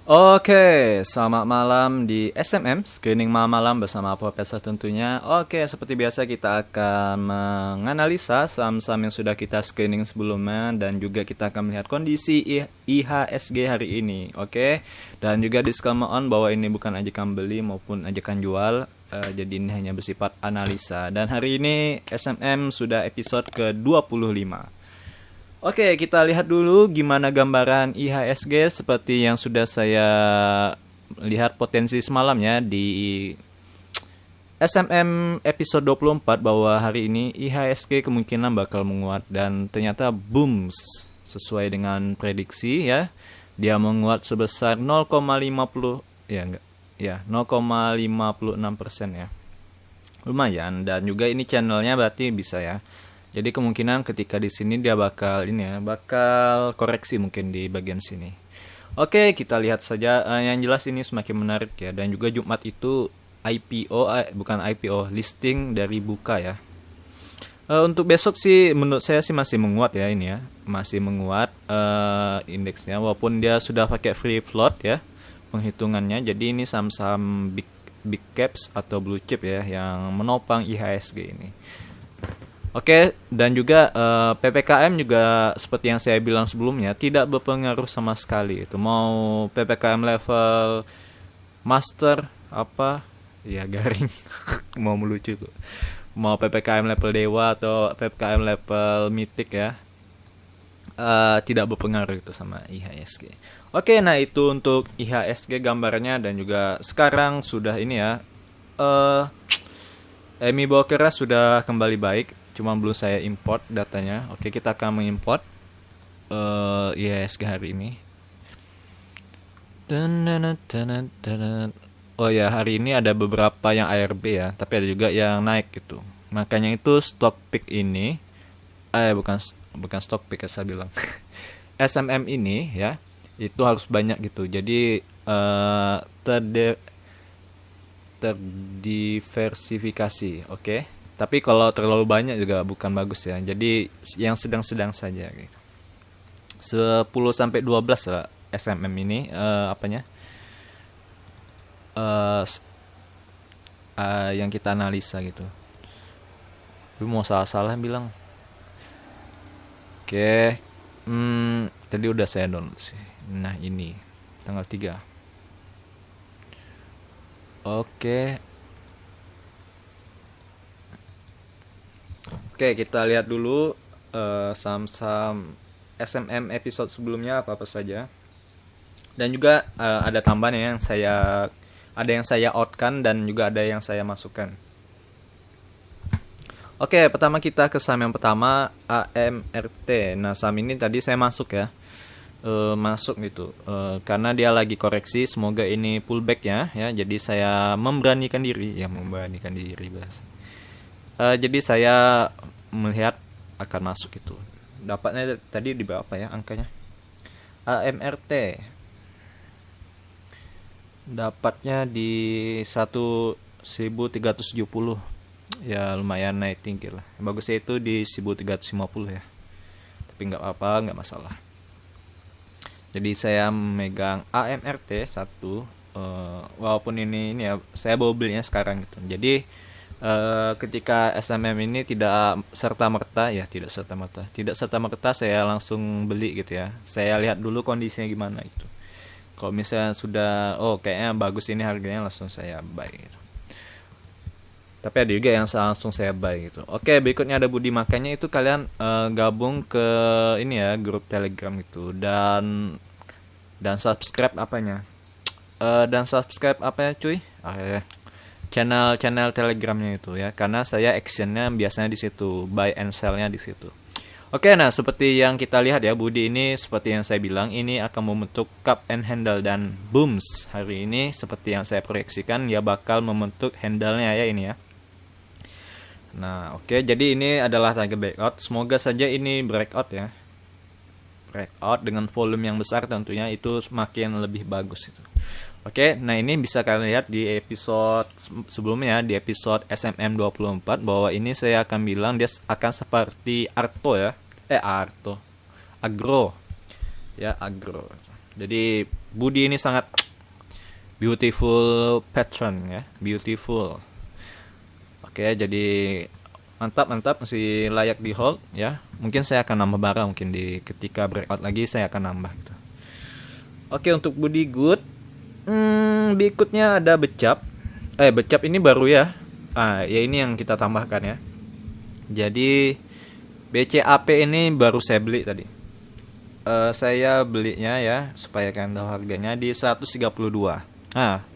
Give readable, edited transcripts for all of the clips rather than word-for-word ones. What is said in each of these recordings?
Oke, selamat malam di SMM, Screening Malam bersama Profesor tentunya. Oke, seperti biasa kita akan menganalisa saham-saham yang sudah kita screening sebelumnya dan juga kita akan melihat kondisi IHSG hari ini. Oke, dan juga disclaimer on bahwa ini bukan ajakan beli maupun ajakan jual. Jadi ini hanya bersifat analisa. Dan hari ini SMM sudah episode ke-25. Oke, kita lihat dulu gimana gambaran IHSG seperti yang sudah saya lihat potensi semalamnya di SMM episode 24 bahwa hari ini IHSG kemungkinan bakal menguat dan ternyata booms sesuai dengan prediksi ya. Dia menguat sebesar 0,50 ya enggak ya 0,56% ya. Lumayan dan juga ini channelnya berarti bisa ya. Jadi kemungkinan ketika di sini dia bakal bakal koreksi mungkin di bagian sini. Oke, kita lihat saja. Yang jelas ini semakin menarik ya. Dan juga Jumat itu bukan IPO, listing dari Buka ya. Untuk besok sih menurut saya sih masih menguat ya ini ya. Masih menguat indeksnya walaupun dia sudah pakai free float ya penghitungannya. Jadi ini saham-saham big caps atau blue chip ya yang menopang IHSG ini. Oke, dan juga PPKM juga seperti yang saya bilang sebelumnya tidak berpengaruh sama sekali. Itu mau PPKM level master apa ya garing mau melucu tuh. Mau PPKM level dewa atau PPKM level mitik ya. Tidak berpengaruh itu sama IHSG. Oke, nah itu untuk IHSG gambarnya dan juga sekarang sudah ini ya. Emi Bokera sudah kembali baik. Cuma belum saya import datanya. Oke, kita akan mengimport IHSG hari ini. Oh ya, hari ini ada beberapa yang ARB ya, tapi ada juga yang naik gitu. Makanya itu stock pick ini bukan stock pick ya saya bilang. SMM ini ya, itu harus banyak gitu. Jadi terdiversifikasi, oke? Tapi kalau terlalu banyak juga bukan bagus ya. Jadi yang sedang-sedang saja gitu. 10-12 lah SMM ini yang kita analisa gitu. Tapi mau salah-salah bilang. Oke. Tadi udah saya download sih. Nah, ini tanggal 3. Oke. Oke, kita lihat dulu saham-saham SMM episode sebelumnya apa saja. Dan juga ada tambahan ada yang saya outkan dan juga ada yang saya masukkan. Oke, pertama kita ke saham yang pertama AMRT. Nah, saham ini tadi saya masuk ya. Masuk gitu. Karena dia lagi koreksi, semoga ini pullback ya. Jadi saya memberanikan diri bahasa. Jadi saya melihat akan masuk itu. Dapatnya tadi di berapa ya angkanya? AMRT dapatnya di 1370. Ya lumayan naik tinggi lah. Bagusnya itu di 1350 ya. Tapi nggak apa-apa, nggak masalah. Jadi saya memegang AMRT 1 walaupun ini ya saya bawa belinya sekarang gitu. Jadi ketika SMM ini tidak serta merta saya langsung beli gitu ya. Saya lihat dulu kondisinya gimana itu. Kalau misalnya sudah kayaknya bagus ini harganya, langsung saya buy gitu. Tapi ada juga yang langsung saya buy gitu. Oke, berikutnya ada Budi, makanya itu kalian gabung ke ini ya grup Telegram gitu dan subscribe cuy? Channel Telegramnya itu ya, karena saya actionnya biasanya di situ, buy and sell-nya di situ. Oke, nah seperti yang kita lihat ya, Budi ini seperti yang saya bilang ini akan membentuk cup and handle dan booms hari ini seperti yang saya proyeksikan ya, bakal membentuk handle-nya ya ini ya. Nah, oke, jadi ini adalah target breakout. Semoga saja ini breakout ya. Breakout dengan volume yang besar tentunya itu semakin lebih bagus itu. Oke, nah ini bisa kalian lihat di episode sebelumnya, di episode SMM 24 bahwa ini saya akan bilang dia akan seperti Agro. Ya, Agro. Jadi Budi ini sangat beautiful pattern ya, beautiful. Oke, jadi mantap, masih layak di hold ya. Mungkin saya akan nambah barang, mungkin di ketika breakout lagi saya akan nambah gitu. Oke, untuk Budi good. Berikutnya ada Becap. Becap ini baru ya. Ya ini yang kita tambahkan ya. Jadi BCAP ini baru saya beli tadi. Saya belinya ya supaya kalian tahu harganya di 132.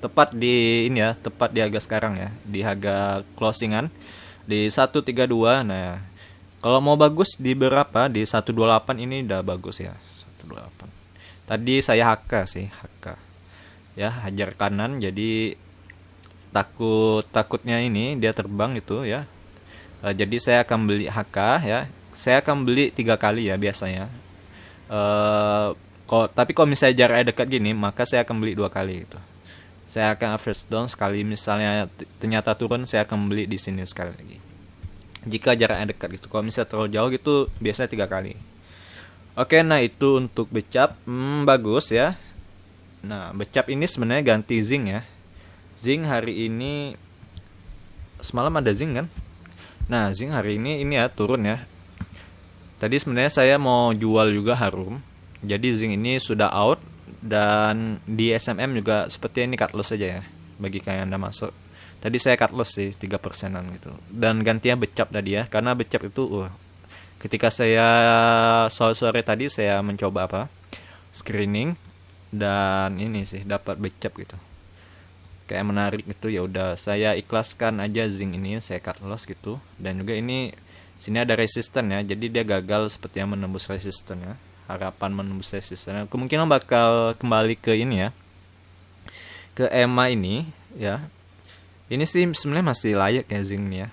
Tepat di ini ya, tepat di harga sekarang ya, di harga closingan di 132. Nah, kalau mau bagus di berapa? Di 128 ini udah bagus ya, 128. Tadi saya HK sih, HK. Ya, hajar kanan jadi takutnya ini dia terbang gitu ya. Jadi saya akan beli HK ya. Saya akan beli 3 kali ya biasanya. Tapi kalau misalnya jaraknya dekat gini, maka saya akan beli 2 kali gitu. Saya akan average down sekali, misalnya ternyata turun, saya akan beli di sini sekali lagi. Jika jaraknya dekat gitu. Kalau misalnya terlalu jauh gitu, biasanya 3 kali. Oke, nah itu untuk Becap. Bagus ya. Nah, Becap ini sebenarnya ganti Zinc ya. Zinc hari ini semalam ada Zinc kan? Nah, Zinc hari ini ya turun ya. Tadi sebenarnya saya mau jual juga Harum. Jadi Zinc ini sudah out. Dan di SMM juga seperti ini cut loss saja ya, bagi kalian yang anda masuk. Tadi saya cut loss sih 3%an gitu. Dan gantinya Becap tadi ya, karena Becap itu ketika saya sore tadi saya mencoba screening, dan ini sih dapat Becap gitu, kayak menarik gitu. Ya udah saya ikhlaskan aja Zinc ini, saya cut loss gitu. Dan juga ini sini ada resisten ya, jadi dia gagal seperti yang menembus resisten ya. Harapan menembus resisten kemungkinan bakal kembali ke ini ya, ke EMA ini ya. Ini sih sebenarnya masih layak ya Zinc ya,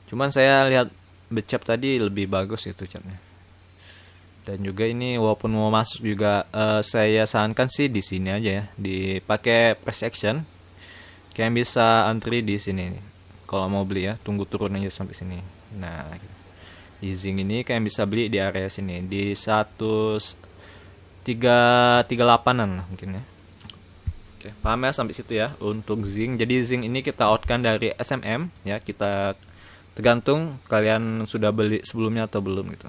cuman saya lihat Becap tadi lebih bagus itu chartnya. Dan juga ini walaupun mau masuk juga saya sarankan sih di sini aja ya, dipakai price action. Kalian bisa antri di sini kalau mau beli ya, tunggu turun aja sampai sini. Nah gitu. Di Zinc ini kalian bisa beli di area sini di 138an lah mungkin ya. Oke, paham ya sampai situ ya untuk Zinc. Jadi Zinc ini kita outkan dari SMM ya, kita tergantung kalian sudah beli sebelumnya atau belum gitu.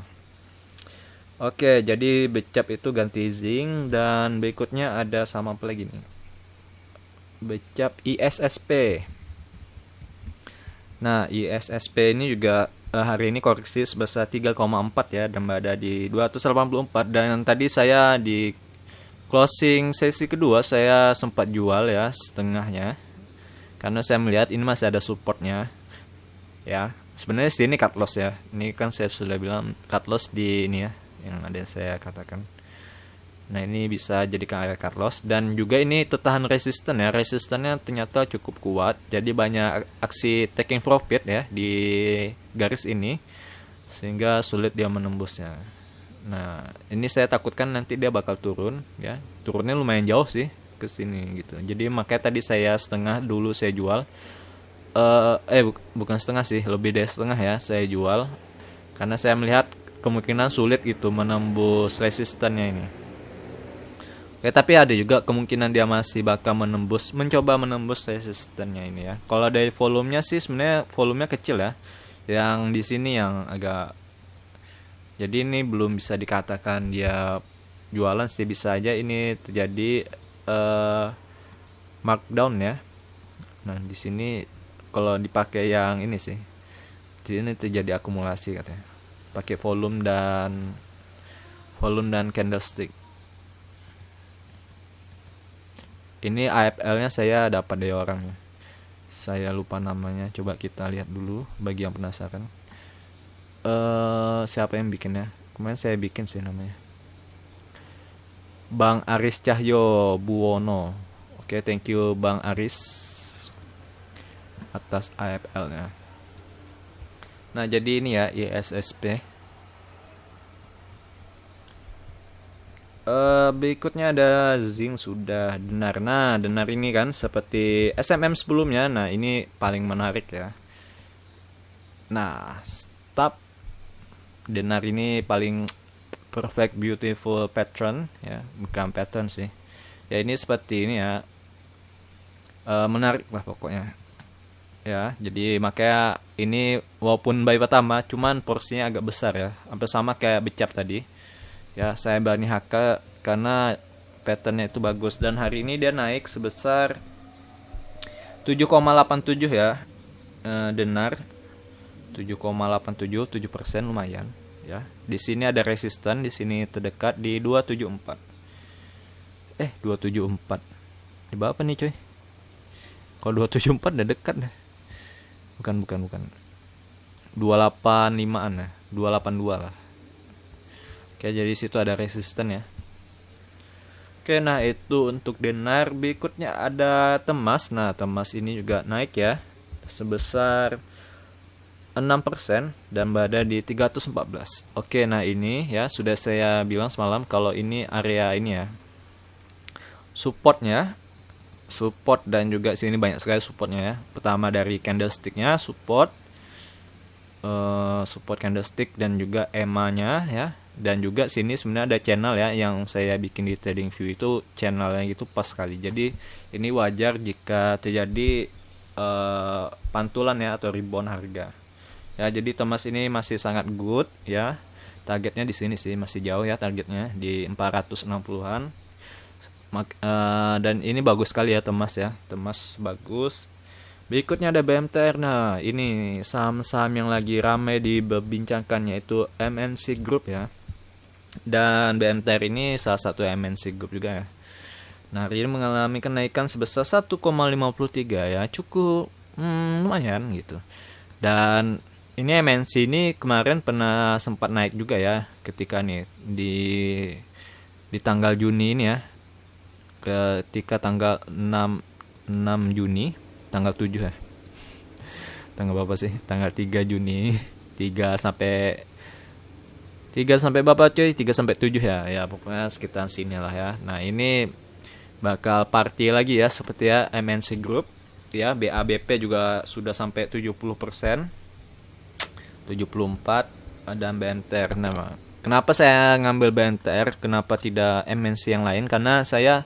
Oke, jadi Becap itu ganti Zinc. Dan berikutnya ada sama apa lagi nih, Becap ISSP. Nah, ISSP ini juga hari ini koreksi sebesar 3,4 ya, dan berada di 284. Dan tadi saya di closing sesi kedua saya sempat jual ya setengahnya, karena saya melihat ini masih ada supportnya ya. Sebenarnya sini cut loss ya, ini kan saya sudah bilang cut loss di ini ya yang ada saya katakan. Nah, ini bisa jadikan area cut loss. Dan juga ini tertahan resisten ya, resistennya ternyata cukup kuat, jadi banyak aksi taking profit ya di garis ini, sehingga sulit dia menembusnya. Nah, ini saya takutkan nanti dia bakal turun ya, turunnya lumayan jauh sih ke sini gitu. Jadi makanya tadi saya setengah dulu saya jual. Bukan setengah sih, lebih dari setengah ya saya jual, karena saya melihat kemungkinan sulit itu menembus resistennya ini. Tapi ada juga kemungkinan dia masih bakal mencoba menembus resistennya ini ya. Kalau dari volumenya sih sebenarnya volumenya kecil ya. Yang di sini yang agak, jadi ini belum bisa dikatakan dia jualan sih, bisa aja ini terjadi markdown ya. Nah, di sini kalau dipakai yang ini sih, di sini terjadi akumulasi katanya. Pakai volume dan candlestick. Ini AFL-nya saya dapat dari orang ya. Saya lupa namanya. Coba kita lihat dulu bagi yang penasaran. Siapa yang bikinnya? Kemarin saya bikin sih namanya. Bang Aris Cahyo Buwono. Oke, thank you Bang Aris atas AFL-nya. Nah, jadi ini ya ISSP. Berikutnya ada Zinc sudah. Denar. Nah, Denar ini kan seperti SMM sebelumnya. Nah, ini paling menarik ya. Nah, stop. Denar ini paling perfect beautiful pattern ya, bukan pattern sih. Ya ini seperti ini ya. Menarik lah pokoknya. Ya, jadi makanya ini walaupun buy pertama, cuman porsinya agak besar ya. Hampir sama kayak becap tadi. Ya, saya berani HK karena patternnya itu bagus dan hari ini dia naik sebesar 7,87 ya. Denar 7,87, 7% lumayan ya. Di sini ada resisten, di sini terdekat di 274. 274. Di bawah apa nih, coy? Kalau 274 udah dekat deh. Bukan. 285-an ya. 282 lah. Oke, jadi situ ada resisten ya. Oke, nah itu untuk denar. Berikutnya ada Temas. Nah, Temas ini juga naik ya. Sebesar 6% dan berada di 314. Oke, nah ini ya sudah saya bilang semalam kalau ini area ini ya. Support dan juga sini banyak sekali supportnya ya. Pertama dari candlesticknya support candlestick dan juga EMA-nya ya. Dan juga sini sebenarnya ada channel ya yang saya bikin di TradingView itu channelnya gitu pas sekali. Jadi ini wajar jika terjadi pantulan ya atau rebound harga. Ya, jadi Temas ini masih sangat good ya. Targetnya di sini sih masih jauh ya, targetnya di 460-an. Dan ini bagus sekali ya Temas ya. Temas bagus. Berikutnya ada BMTR. Nah, ini saham-saham yang lagi ramai diperbincangkan yaitu MNC Group ya. Dan BMTR ini salah satu MNC Group juga ya. Nah, hari ini mengalami kenaikan sebesar 1,53 ya. Cukup lumayan gitu. Dan ini MNC ini kemarin pernah sempat naik juga ya ketika nih di tanggal Juni ini ya. Ketika tanggal 6 Juni, tanggal 7 ya. Tanggal berapa sih? Tanggal 3 Juni. 3 sampai berapa coy? 3 sampai 7 ya. Ya pokoknya sekitar sini lah ya. Nah, ini bakal party lagi ya seperti ya MNC Group ya. BABP juga sudah sampai 70%. 74 dan BMTR. Nah, kenapa saya ngambil BMTR? Kenapa tidak MNC yang lain? Karena saya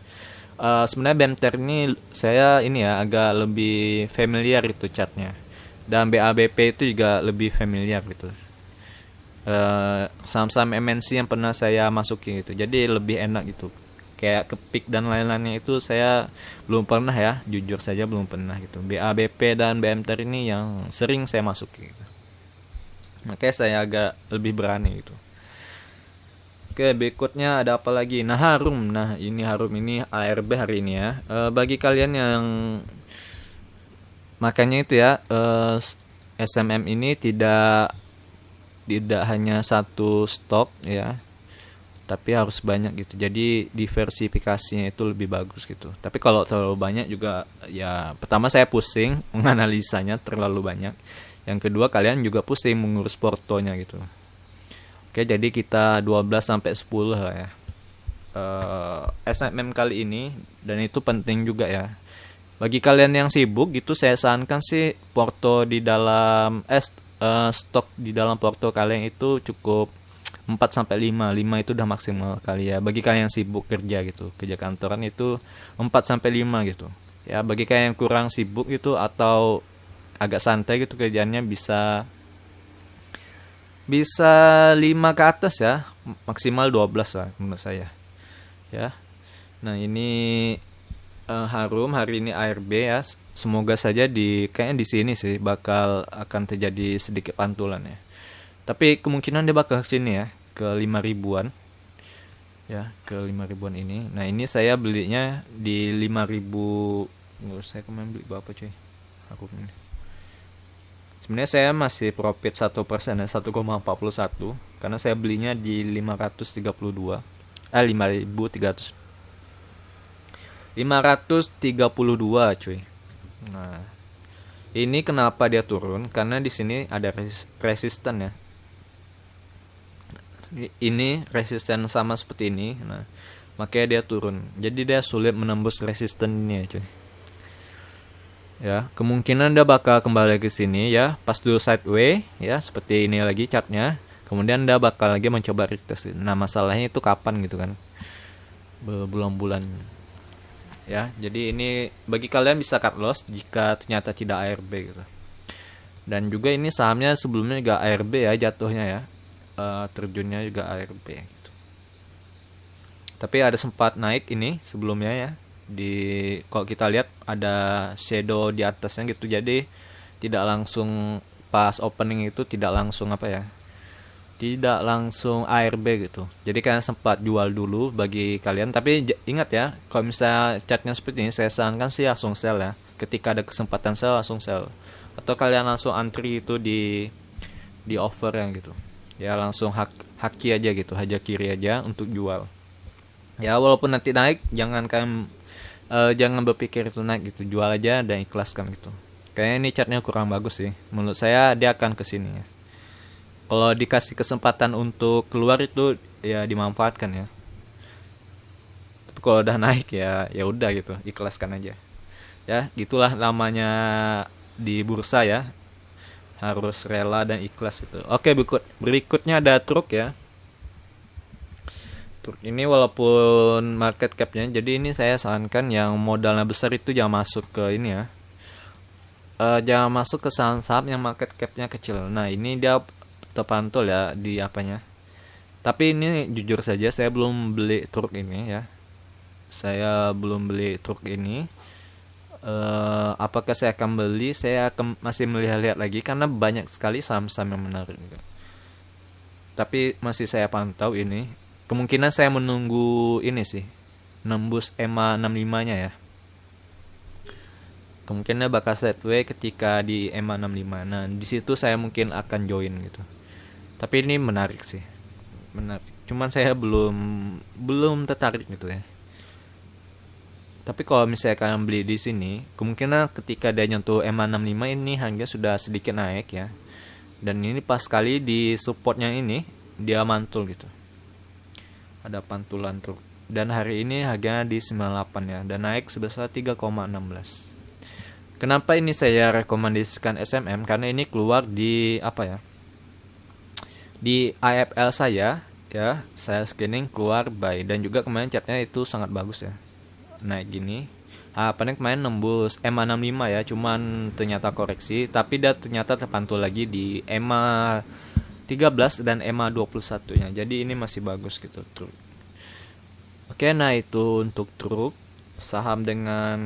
sebenarnya BMTR ini saya ini ya agak lebih familiar itu chartnya. Dan BABP itu juga lebih familiar gitu. Saham-saham MNC yang pernah saya masukin gitu. Jadi lebih enak gitu. Kayak kepik dan lain-lainnya itu saya belum pernah ya, jujur saja belum pernah gitu. BABP dan BMTR ini yang sering saya masukin gitu. Makanya saya agak lebih berani gitu. Oke, berikutnya ada apa lagi? Nah, Harum. Nah, ini Harum ini ARB hari ini ya. Bagi kalian yang makanya itu ya, SMM ini tidak hanya satu stok ya. Tapi harus banyak gitu. Jadi diversifikasinya itu lebih bagus gitu. Tapi kalau terlalu banyak juga ya pertama saya pusing menganalisanya terlalu banyak. Yang kedua kalian juga pusing mengurus portonya gitu. Oke, jadi kita 12 sampai 10 lah ya. SMM kali ini dan itu penting juga ya. Bagi kalian yang sibuk gitu saya sarankan sih porto di dalam stok di dalam porto kalian itu cukup 4 sampai 5. 5 itu udah maksimal kali ya. Bagi kalian yang sibuk kerja gitu, kerja kantoran itu 4 sampai 5 gitu. Ya, bagi kalian yang kurang sibuk itu atau agak santai gitu kerjaannya bisa 5 ke atas ya, maksimal 12 lah menurut saya. Ya. Nah, ini Harum hari ini ARB ya. Semoga saja kayaknya di sini sih akan terjadi sedikit pantulan ya. Tapi kemungkinan dia bakal sini ya, ke 5.000-an. Ya, ke 5.000-an ini. Nah, ini saya belinya di 5.000. Saya kemarin beli berapa coy? Harum ini. Sebenarnya saya masih profit 1% ya, 1,41 karena saya belinya di 532. 532 cuy. Nah, ini kenapa dia turun? Karena di sini ada resisten ya. Ini resisten sama seperti ini. Nah, makanya dia turun. Jadi dia sulit menembus resisten ini ya cuy. Ya, kemungkinan dia bakal kembali ke sini ya, pas dulu sideways ya, seperti ini lagi chartnya. Kemudian dia bakal lagi mencoba retest. Nah, masalahnya itu kapan gitu kan? Berbulan-bulan. ya. Jadi ini bagi kalian bisa cut loss jika ternyata tidak ARB gitu. Dan juga ini sahamnya sebelumnya juga ARB ya jatuhnya ya. Terjunnya juga ARB gitu. Tapi ada sempat naik ini sebelumnya ya. Kalau kita lihat ada shadow di atasnya gitu. Jadi tidak langsung pas opening itu tidak langsung tidak langsung ARB gitu. Jadi kalian sempat jual dulu bagi kalian. Tapi ingat ya, kalau misalnya chartnya seperti ini, saya sarankan sih langsung sell ya. Ketika ada kesempatan sell, langsung sell. Atau kalian langsung antri itu di offer yang gitu. Ya langsung haki aja gitu, hajar kiri aja untuk jual. Ya walaupun nanti naik, jangan berpikir itu naik gitu. Jual aja dan ikhlaskan gitu. Kayaknya ini chartnya kurang bagus sih. Menurut saya dia akan kesini ya. Kalau dikasih kesempatan untuk keluar itu ya dimanfaatkan ya. Tapi kalau udah naik ya udah gitu, ikhlaskan aja. Ya, gitulah namanya di bursa ya. Harus rela dan ikhlas gitu. Oke, berikutnya ada truk ya. Truk ini walaupun market cap-nya, jadi ini saya sarankan yang modalnya besar itu jangan masuk ke ini ya. Jangan masuk ke saham-saham yang market cap-nya kecil. Nah, ini dia terpantul ya di apanya. Tapi ini jujur saja saya belum beli truk ini ya. Saya belum beli truk ini. Apakah saya akan beli? Saya masih melihat-lihat lagi karena banyak sekali saham-saham yang menarik juga. Tapi masih saya pantau ini. Kemungkinan saya menunggu ini sih. Nembus EMA 65-nya ya. Kemungkinan bakal sideways ketika di EMA 65. Nah, di situ saya mungkin akan join gitu. Tapi ini menarik sih. Menarik. Cuman saya belum tertarik gitu ya. Tapi kalau misalnya kalian beli di sini, kemungkinan ketika dia nyentuh EMA 65 ini harga sudah sedikit naik ya. Dan ini pas sekali di supportnya ini dia mantul gitu. Ada pantulan truk. Dan hari ini harganya di 98 ya dan naik sebesar 3,16. Kenapa ini saya rekomendasikan SMM? Karena ini keluar di di IFL saya ya, saya scanning keluar buy dan juga kemarin chartnya itu sangat bagus ya. Naik gini. Kemarin nembus EMA 65 ya, cuman ternyata koreksi, tapi dia ternyata terpantul lagi di EMA 13 dan EMA 21-nya. Jadi ini masih bagus gitu truk. Oke, nah itu untuk truk. Saham dengan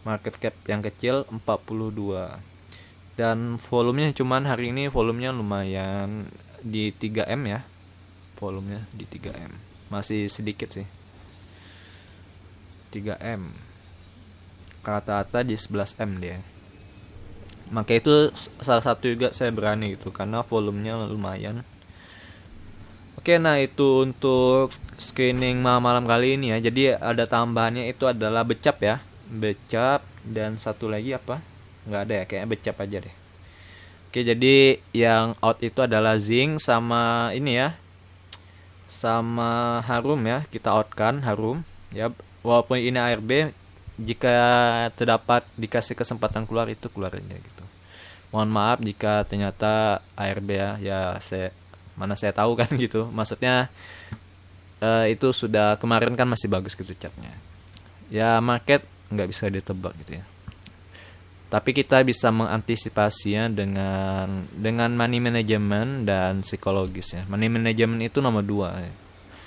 market cap yang kecil 42. Dan volumenya cuman hari ini volumenya lumayan di 3M ya. Volumenya di 3M. Masih sedikit sih. 3M. Rata-rata di 11M dia. Maka itu salah satu juga saya berani gitu karena volumenya lumayan. Oke, nah itu untuk screening malam kali ini ya. Jadi ada tambahannya itu adalah becap ya. Becap dan satu lagi apa? Nggak ada ya, kayaknya becap aja deh. Oke, jadi yang out itu adalah zinc sama ini ya, sama harum ya. Kita outkan harum ya, walaupun ini ARB, jika terdapat dikasih kesempatan keluar itu keluarnya gitu. Mohon maaf jika ternyata ARB ya saya tahu kan gitu. Maksudnya itu sudah kemarin kan masih bagus gitu chartnya. Ya market nggak bisa ditebak gitu ya. Tapi kita bisa mengantisipasinya dengan money management dan psikologis ya. Money management itu nomor 2 ya.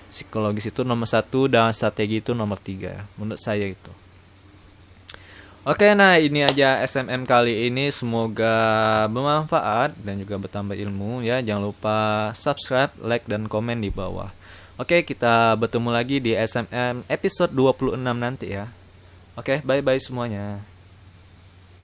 Psikologis itu nomor 1 dan strategi itu nomor 3 ya. Menurut saya itu. Oke, nah ini aja SMM kali ini. Semoga bermanfaat dan juga bertambah ilmu ya. Jangan lupa subscribe, like, dan komen di bawah. Oke, kita bertemu lagi di SMM episode 26 nanti ya. Oke, bye-bye semuanya.